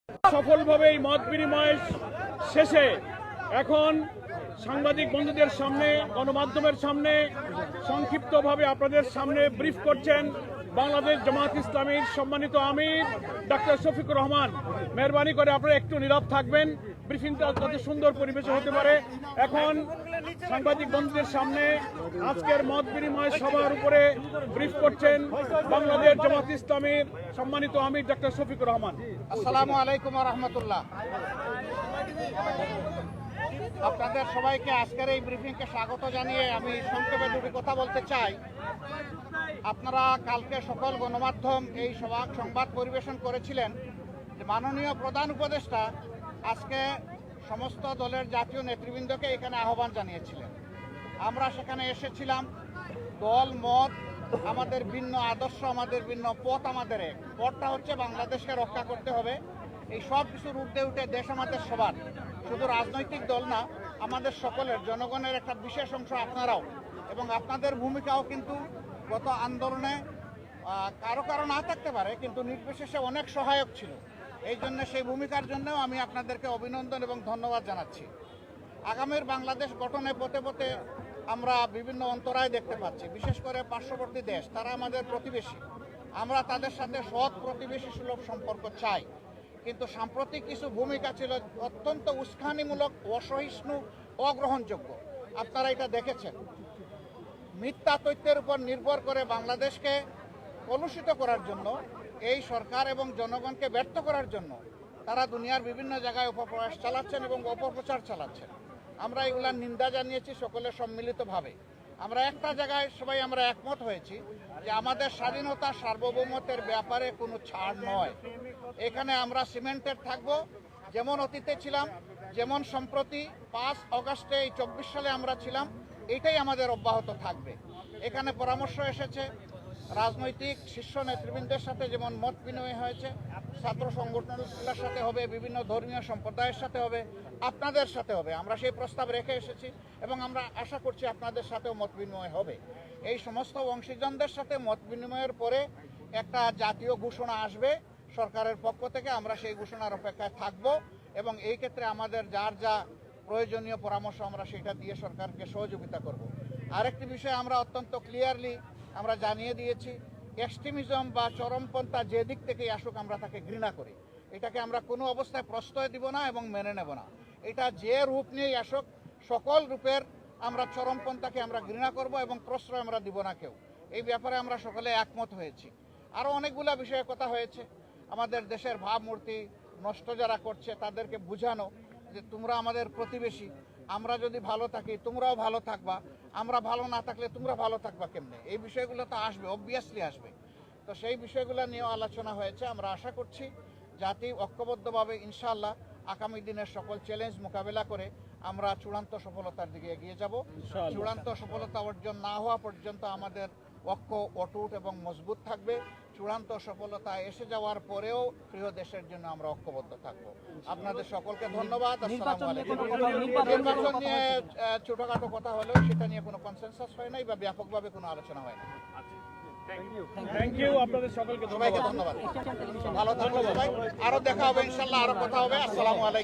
সফলভাবে এই মত বিনিময় শেষে এখন সাংবাদিক বন্ধুদের সামনে, গণমাধ্যমের সামনে সংক্ষিপ্তভাবে আপনাদের সামনে ব্রিফ করছেন বাংলাদেশ জামাত ইসলামীর সম্মানিত আমির ডক্টর শফিকুর রহমান। মেহরবানি করে আপনারা একটু নীরব থাকবেন, ব্রিফিংটা কত সুন্দর পরিবেশে হতে পারে। এখন সাংবাদিক বন্ধুদের সামনে আজকের মত বিনিময় সভার উপরে ব্রিফ করছেন বাংলাদেশ জামাত ইসলামীর সম্মানিত আমির ডক্টর শফিকুর রহমান। আসসালামু আলাইকুম ওয়া রাহমাতুল্লাহ। আপনাদের সবাইকে আজকের এই ব্রিফিংকে স্বাগত জানিয়ে আমি সংক্ষেপে দুটি কথা বলতে চাই। আপনারা কালকে সকল গণমাধ্যম এই সংবাদ পরিবেশন করেছিলেন যে মাননীয় প্রধান উপদেষ্টা আজকে সমস্ত দলের জাতীয় নেতৃবৃন্দকে এখানে আহ্বান জানিয়েছিলেন। আমরা সেখানে এসেছিলাম। দল মত আমাদের ভিন্ন, আদর্শ আমাদের ভিন্ন, পথ আমাদের এক। পথটা হচ্ছে বাংলাদেশকে রক্ষা করতে হবে। এই সব কিছুর ঊর্ধ্বে উঠে দেশ আমাদের সবার, শুধু রাজনৈতিক দল না, আমাদের সকলের, জনগণের একটা বিশেষ অংশ আপনারাও, এবং আপনাদের ভূমিকাও কিন্তু গত আন্দোলনে কারো না থাকতে পারে, কিন্তু নির্বিশেষে অনেক সহায়ক ছিল। এই জন্য সেই ভূমিকার জন্যও আমি আপনাদেরকে অভিনন্দন এবং ধন্যবাদ জানাচ্ছি। আগামীর বাংলাদেশ গঠনে পথে পথে আমরা বিভিন্ন অন্তরায় দেখতে পাচ্ছি, বিশেষ করে পার্শ্ববর্তী দেশ, তারা আমাদের প্রতিবেশী। আমরা তাদের সাথে সৎ প্রতিবেশী সুলভ সম্পর্ক চাই, কিন্তু সাম্প্রতিক কিছু ভূমিকা ছিল অত্যন্ত উস্কানিমূলক, অসহিষ্ণু, অগ্রহণযোগ্য। আপনারা এটা দেখেছেন। মিথ্যা তথ্যের উপর নির্ভর করে বাংলাদেশকে কলুষিত করার জন্য এই সরকার এবং জনগণকে ব্যর্থ করার জন্য তারা দুনিয়ার বিভিন্ন জায়গায় অপপ্রয়াস চালাচ্ছেন এবং অপপ্রচার চালাচ্ছেন। আমরা এগুলার নিন্দা জানিয়েছি সকলে সম্মিলিতভাবে। আমরা একটা জায়গায় সবাই আমরা একমত হয়েছি যে আমাদের স্বাধীনতা সার্বভৌমত্বের ব্যাপারে কোনো ছাড় নয়। এখানে আমরা সিমেন্টেড থাকব, যেমন অতীতে ছিলাম, যেমন সম্প্রতি 5 আগস্টে এই 24 সালে আমরা ছিলাম, এটাই আমাদের অব্যাহত থাকবে। এখানে পরামর্শ এসেছে রাজনৈতিক শীর্ষ নেতৃবৃন্দের সাথে, যেমন মত বিনিময় হয়েছে, ছাত্র সংগঠনগুলোর সাথে হবে, বিভিন্ন ধর্মীয় সম্প্রদায়ের সাথে হবে, আপনাদের সাথে হবে। আমরা সেই প্রস্তাব রেখে এসেছি এবং আমরা আশা করছি আপনাদের সাথেও মত বিনিময় হবে। এই সমস্ত অংশীজনদের সাথে মত বিনিময়ের পরে একটা জাতীয় ঘোষণা আসবে সরকারের পক্ষ থেকে। আমরা সেই ঘোষণার অপেক্ষায় থাকব এবং এই ক্ষেত্রে আমাদের যার যা প্রয়োজনীয় পরামর্শ আমরা সেটা দিয়ে সরকারকে সহযোগিতা করব। আরেকটি বিষয় আমরা অত্যন্ত ক্লিয়ারলি আমরা জানিয়ে দিয়েছি, এক্সট্রিমিজম বা চরমপন্থা যে দিক থেকেই আসুক আমরা তাকে ঘৃণা করি। এটাকে আমরা কোনো অবস্থায় প্রশ্রয় দিব না এবং মেনে নেব না। এটা যে রূপ নিয়েই আসুক, সকল রূপের আমরা চরমপন্থাকে আমরা ঘৃণা করব এবং প্রশ্রয় আমরা দিব না কেউ। এই ব্যাপারে আমরা সকলে একমত হয়েছি। আরও অনেকগুলো বিষয়ে কথা হয়েছে। আমাদের দেশের ভাবমূর্তি নষ্ট যারা করছে তাদেরকে বুঝানো যে তোমরা আমাদের প্রতিবেশী, আমরা যদি ভালো থাকি তোমরাও ভালো থাকবা, আমরা ভালো না থাকলে তোমরা ভালো থাকবা কেমনে। এই বিষয়গুলো তো আসবে, অবভিয়াসলি আসবে। তো সেই বিষয়গুলো নিয়েও আলোচনা হয়েছে। আমরা আশা করছি জাতি ঐক্যবদ্ধভাবে ইনশাআল্লাহ আগামী দিনের সকল চ্যালেঞ্জ মোকাবেলা করে আমরা চূড়ান্ত সফলতার দিকে এগিয়ে যাব। চূড়ান্ত সফলতা অর্জন না হওয়া পর্যন্ত আমাদের ঐক্য অটুট এবং মজবুত থাকবে। চূড়ান্ত সফলতা এসে যাওয়ার পরেও প্রিয় দেশের জন্য আমরা ঐক্যবদ্ধ থাকবো। আপনাদের সকলকে ধন্যবাদ। আসসালামু আলাইকুম। নির্বাচন নিয়ে ছোটখাটো কথা হলেও সেটা নিয়ে কোনো কনসেনসাস হয় নাই বা ব্যাপকভাবে কোনো আলোচনা হয় না। থ্যাংক ইউ, আপনাদের সকলকে সবাইকে ধন্যবাদ। ভালো থাকবেন সবাই। আরো দেখা হবে ইনশাআল্লাহ, আরো কথা হবে। আসসালামু আলাইকুম।